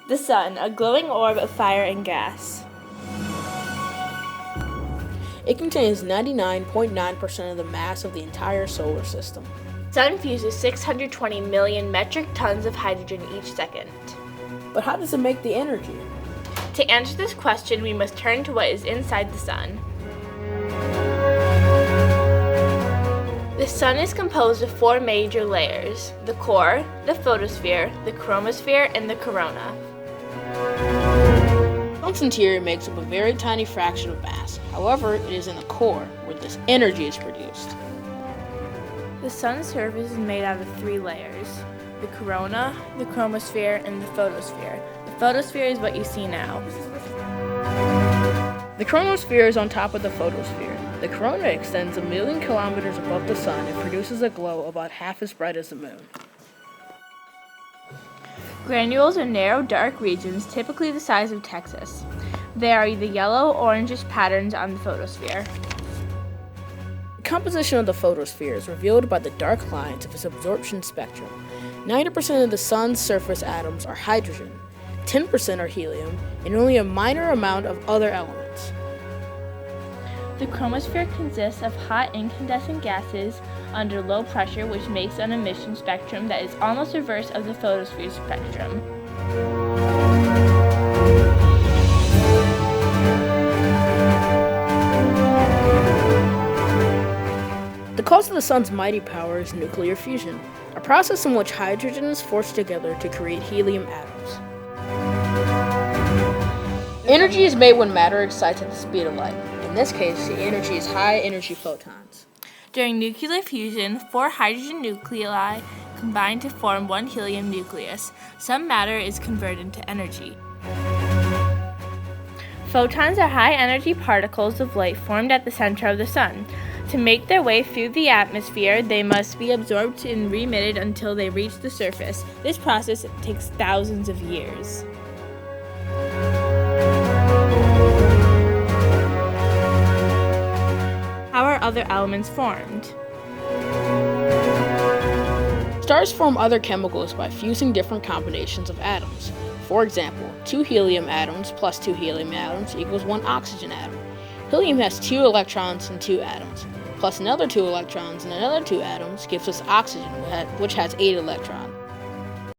The Sun, a glowing orb of fire and gas. It contains 99.9% of the mass of the entire solar system. Sun fuses 620 million metric tons of hydrogen each second. But how does it make the energy? To answer this question, we must turn to what is inside the Sun. The Sun is composed of 4 major layers: the core, the photosphere, the chromosphere, and the corona. The Sun's interior makes up a very tiny fraction of mass. However, it is in the core where this energy is produced. The Sun's surface is made out of 3 layers: the corona, the chromosphere, and the photosphere. The photosphere is what you see now. The chromosphere is on top of the photosphere. The corona extends 1 million kilometers above the Sun and produces a glow about half as bright as the Moon. Granules are narrow, dark regions, typically the size of Texas. They are either yellow or orangish patterns on the photosphere. The composition of the photosphere is revealed by the dark lines of its absorption spectrum. 90% of the Sun's surface atoms are hydrogen, 10% are helium, and only a minor amount of other elements. The chromosphere consists of hot incandescent gases under low pressure, which makes an emission spectrum that is almost reverse of the photosphere spectrum. The cause of the Sun's mighty power is nuclear fusion, a process in which hydrogen is forced together to create helium atoms. Energy is made when matter excites at the speed of light. In this case, the energy is high-energy photons. During nuclear fusion, 4 hydrogen nuclei combine to form 1 helium nucleus. Some matter is converted into energy. Photons are high-energy particles of light formed at the center of the Sun. To make their way through the atmosphere, they must be absorbed and re-emitted until they reach the surface. This process takes thousands of years. How are other elements formed? Stars form other chemicals by fusing different combinations of atoms. For example, 2 helium atoms plus 2 helium atoms equals 1 oxygen atom. Helium has 2 electrons and 2 atoms, plus another 2 electrons and another 2 atoms gives us oxygen, which has 8 electrons.